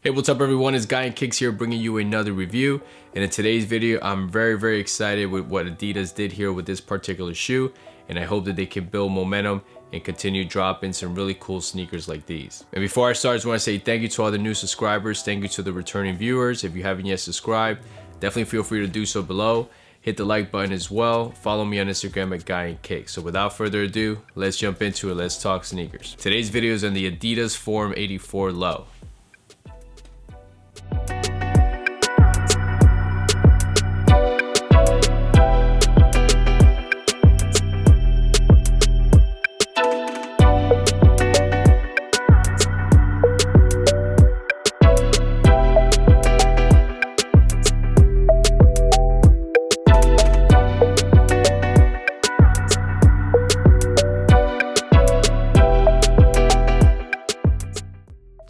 Hey, what's up everyone, it's Guy and Kicks here bringing you another review. And in today's video, I'm very excited with what Adidas did here with this particular shoe. And I hope that they can build momentum and continue dropping some really cool sneakers like these. And before I start, I just want to say thank you to all the new subscribers. Thank you to the returning viewers. If you haven't yet subscribed, definitely feel free to do so below. Hit the like button as well. Follow me on Instagram at Guy and Kicks. So without further ado, let's jump into it. Let's talk sneakers. Today's video is on the Adidas Forum 84 Low.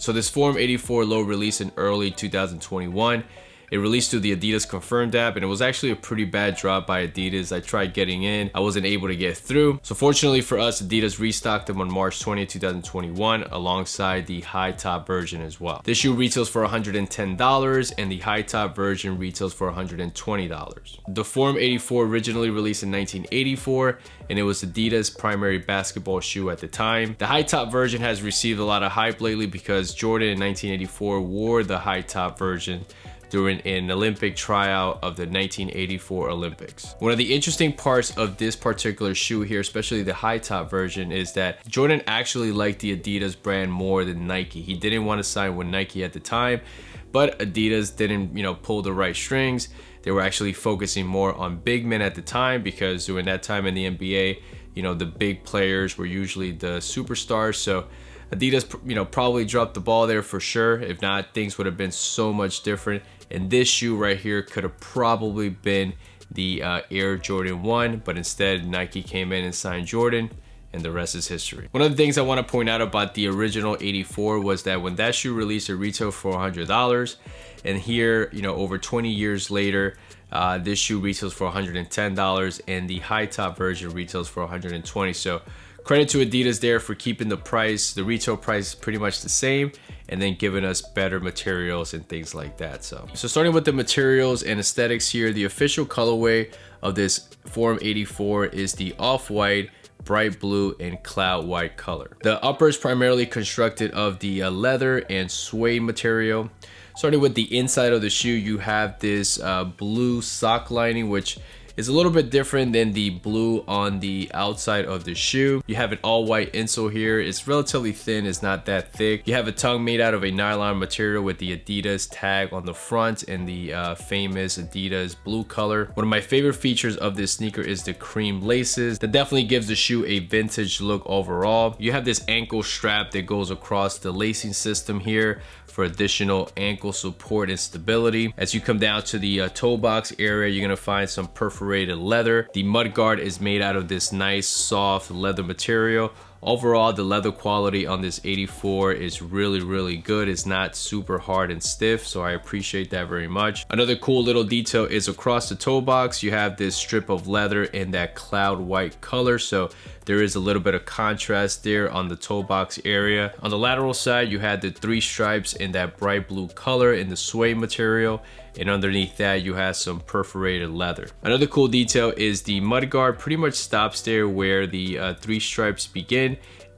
So this Forum 84 Low released in early 2021. It released through the Adidas Confirmed app, and it was actually a pretty bad drop by Adidas. I tried getting in, I wasn't able to get through. So fortunately for us, Adidas restocked them on March 20th, 2021, alongside the high top version as well. This shoe retails for $110, and the high top version retails for $120. The Forum 84 originally released in 1984, and it was Adidas' primary basketball shoe at the time. The high top version has received a lot of hype lately because Jordan in 1984 wore the high top version during an Olympic tryout of the 1984 Olympics. One of the interesting parts of this particular shoe here, especially the high top version, is that Jordan actually liked the Adidas brand more than Nike. He didn't want to sign with Nike at the time, but Adidas didn't, pull the right strings. They were actually focusing more on big men at the time, because during that time in the NBA, the big players were usually the superstars. So Adidas, probably dropped the ball there for sure. If not, things would have been so much different. And this shoe right here could have probably been the Air Jordan 1, but instead Nike came in and signed Jordan, and the rest is history. One of the things I want to point out about the original 84 was that when that shoe released, it retailed for $100. And here, over 20 years later, this shoe retails for $110, and the high top version retails for $120. So credit to Adidas there for keeping the retail price pretty much the same, and then giving us better materials and things like that. So starting with the materials and aesthetics here, the official colorway of this Forum 84 is the off-white, bright blue, and cloud white color. The upper is primarily constructed of the leather and suede material. Starting with the inside of the shoe, you have this blue sock lining, which is a little bit different than the blue on the outside of the shoe. You have an all white insole here. It's relatively thin, it's not that thick. You have a tongue made out of a nylon material with the Adidas tag on the front and the famous Adidas blue color. One of my favorite features of this sneaker is the cream laces. That definitely gives the shoe a vintage look overall. You have this ankle strap that goes across the lacing system here for additional ankle support and stability. As you come down to the toe box area, you're gonna find some perforated leather. The mud guard is made out of this nice soft leather material. Overall, the leather quality on this 84 is really good. It's not super hard and stiff, so I appreciate that very much. Another cool little detail is across the toe box, you have this strip of leather in that cloud white color, so there is a little bit of contrast there on the toe box area. On the lateral side, you had the 3 stripes in that bright blue color in the suede material, and underneath that you have some perforated leather. Another cool detail is the mud guard pretty much stops there where the 3 stripes begin,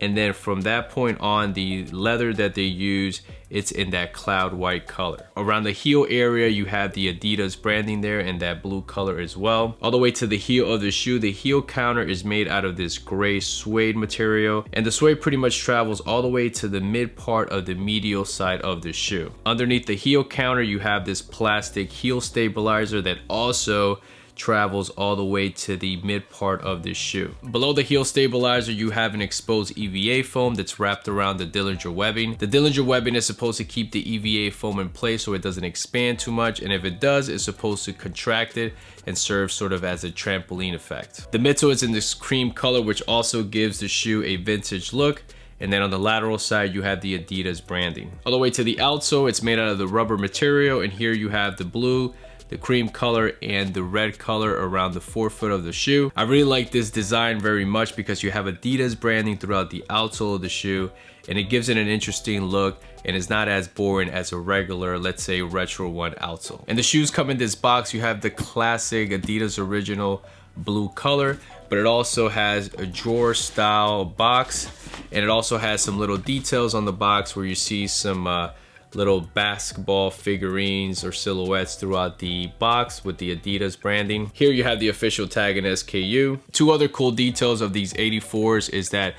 and then from that point on, the leather that they use, it's in that cloud white color. Around the heel area, you have the Adidas branding there in that blue color as well. All the way to the heel of the shoe, the heel counter is made out of this gray suede material, and the suede pretty much travels all the way to the mid part of the medial side of the shoe. Underneath the heel counter, you have this plastic heel stabilizer that also travels all the way to the mid part of this shoe. Below the heel stabilizer, you have an exposed EVA foam that's wrapped around the Dillinger webbing. The Dillinger webbing is supposed to keep the EVA foam in place so it doesn't expand too much, and if it does, it's supposed to contract it and serve sort of as a trampoline effect. The midsole is in this cream color, which also gives the shoe a vintage look. And then on the lateral side, you have the Adidas branding. All the way to the outsole, it's made out of the rubber material, and here you have the blue, the cream color and the red color around the forefoot of the shoe. I really like this design very much because you have Adidas branding throughout the outsole of the shoe, and it gives it an interesting look and is not as boring as a regular, let's say, Retro 1 outsole. And the shoes come in this box. You have the classic Adidas original blue color, but it also has a drawer style box, and it also has some little details on the box where you see some little basketball figurines or silhouettes throughout the box with the Adidas branding. Here you have the official tag and SKU. Two other cool details of these 84s is that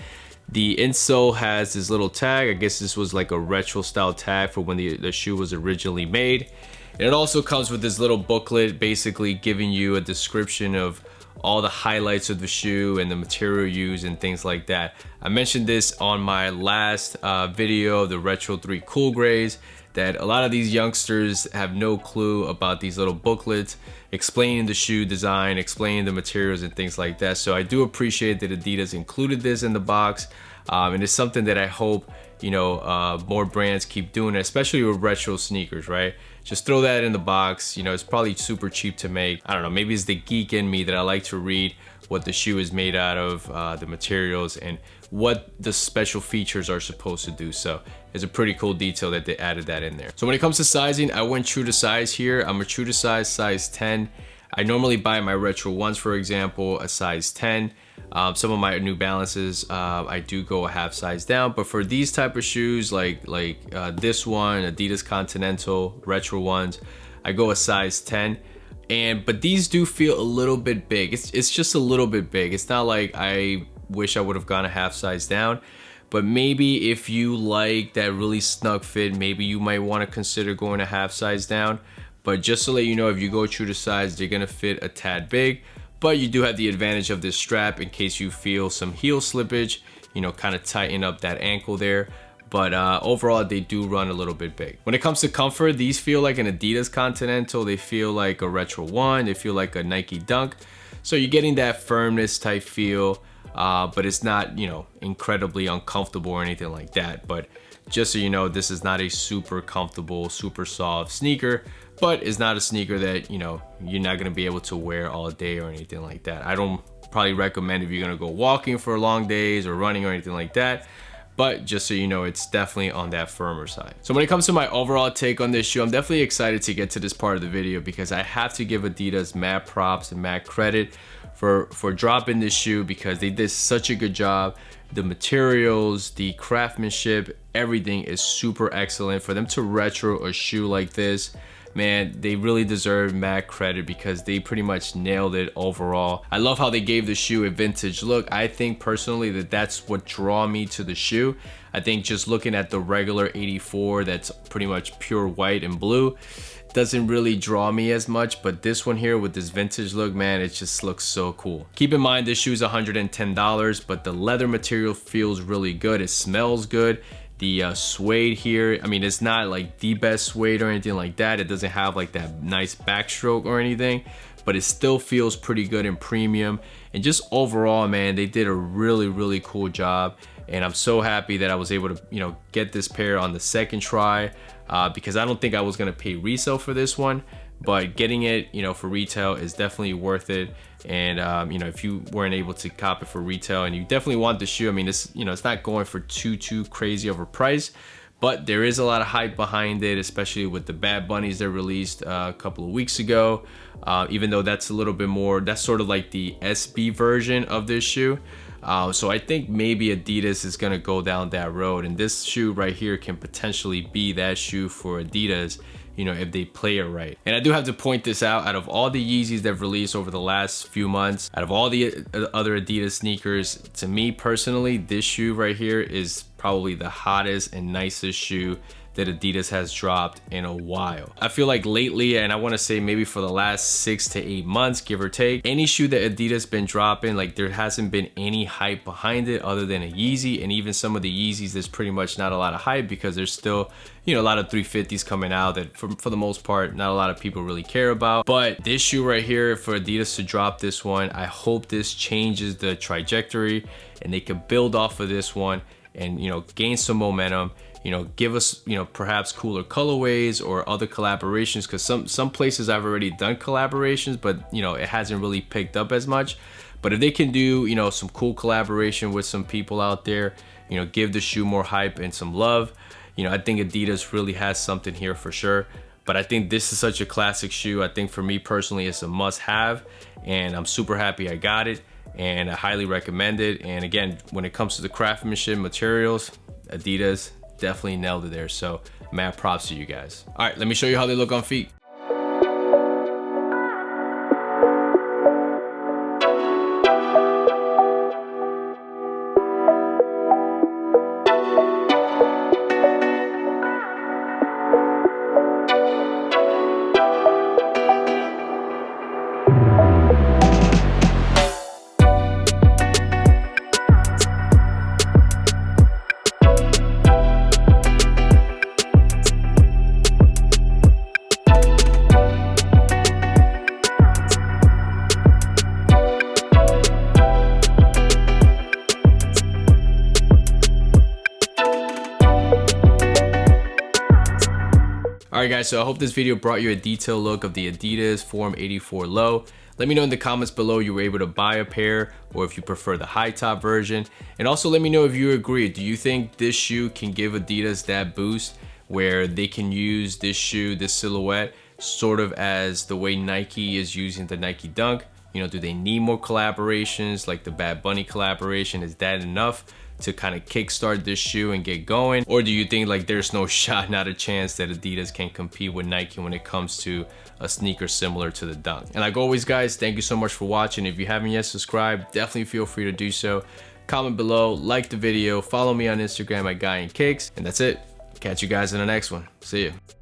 the insole has this little tag. I guess this was like a retro style tag for when the shoe was originally made. And it also comes with this little booklet basically giving you a description of all the highlights of the shoe and the material used and things like that. I mentioned this on my last video, the Retro 3 Cool Grays, that a lot of these youngsters have no clue about these little booklets explaining the shoe design, explaining the materials and things like that. So I do appreciate that Adidas included this in the box, and it's something that I hope, you know, more brands keep doing, especially with retro sneakers, right? Just throw that in the box. You know, it's probably super cheap to make. I don't know, maybe it's the geek in me that I like to read what the shoe is made out of, the materials, and what the special features are supposed to do. So it's a pretty cool detail that they added that in there. So when it comes to sizing, I went true to size here. I'm a true to size 10. I normally buy my Retro 1s, for example, a size 10. Some of my New Balances, I do go a half size down, but for these type of shoes, like this one, Adidas Continental Retro 1s, I go a size 10. But these do feel a little bit big. It's just a little bit big. It's not like I wish I would have gone a half size down, but maybe if you like that really snug fit, maybe you might want to consider going a half size down. But just to let you know, if you go true to size, they're gonna fit a tad big. But you do have the advantage of this strap in case you feel some heel slippage, you know, kind of tighten up that ankle there. But overall, they do run a little bit big. When it comes to comfort, these feel like an Adidas Continental. They feel like a Retro 1. They feel like a Nike Dunk. So you're getting that firmness type feel, but it's not, you know, incredibly uncomfortable or anything like that. But just so you know, this is not a super comfortable, super soft sneaker, but it's not a sneaker that, you know, you're not gonna be able to wear all day or anything like that. I don't probably recommend if you're gonna go walking for long days or running or anything like that. But just so you know, it's definitely on that firmer side. So when it comes to my overall take on this shoe, I'm definitely excited to get to this part of the video because I have to give Adidas mad props and mad credit for dropping this shoe because they did such a good job. The materials, the craftsmanship, everything is super excellent. For them to retro a shoe like this, man, they really deserve mad credit because they pretty much nailed it overall. I love how they gave the shoe a vintage look. I think personally that that's what draw me to the shoe. I think just looking at the regular 84 that's pretty much pure white and blue doesn't really draw me as much, but this one here with this vintage look, man, it just looks so cool. Keep in mind this shoe is $110, but the leather material feels really good. It smells good. The suede here, I mean, it's not like the best suede or anything like that. It doesn't have like that nice backstroke or anything, but it still feels pretty good and premium. And just overall, man, they did a really cool job. And I'm so happy that I was able to, you know, get this pair on the second try because I don't think I was gonna pay resale for this one, but getting it, you know, for retail is definitely worth it. And you know, if you weren't able to cop it for retail and you definitely want the shoe, I mean, it's, you know, it's not going for too crazy of a price, but there is a lot of hype behind it, especially with the Bad Bunnies that released a couple of weeks ago. Even though that's a little bit more, that's sort of like the SB version of this shoe. So I think maybe Adidas is gonna go down that road, and this shoe right here can potentially be that shoe for Adidas, you know, if they play it right. And I do have to point this out of all the Yeezys they've released over the last few months, out of all the other Adidas sneakers, to me personally, this shoe right here is probably the hottest and nicest shoe that Adidas has dropped in a while. I feel like lately, and I want to say maybe for the last 6 to 8 months, give or take, any shoe that Adidas been dropping, like there hasn't been any hype behind it other than a Yeezy. And even some of the Yeezys, there's pretty much not a lot of hype because there's still, you know, a lot of 350s coming out that for the most part, not a lot of people really care about. But this shoe right here, for Adidas to drop this one, I hope this changes the trajectory and they can build off of this one and, you know, gain some momentum You know, give us, you know, perhaps cooler colorways or other collaborations, because some places I've already done collaborations, but you know, it hasn't really picked up as much. But if they can do, you know, some cool collaboration with some people out there, you know, give the shoe more hype and some love, you know, I think Adidas really has something here for sure. But I think this is such a classic shoe. I think for me personally, it's a must-have, and I'm super happy I got it, and I highly recommend it. And again, when it comes to the craftsmanship materials, Adidas definitely nailed it there. So mad props to you guys. All right, let me show you how they look on feet. Alright guys, so I hope this video brought you a detailed look of the Adidas Form 84 Low. Let me know in the comments below you were able to buy a pair, or if you prefer the high top version. And also let me know if you agree. Do you think this shoe can give Adidas that boost where they can use this shoe, this silhouette, sort of as the way Nike is using the Nike Dunk? You know, do they need more collaborations like the Bad Bunny collaboration? Is that enough to kind of kickstart this shoe and get going? Or do you think like there's no shot, not a chance that Adidas can compete with Nike when it comes to a sneaker similar to the Dunk? And like always guys, thank you so much for watching. If you haven't yet subscribed, definitely feel free to do so. Comment below, like the video, follow me on Instagram at Guy and Cakes, and that's it. Catch you guys in the next one. See ya.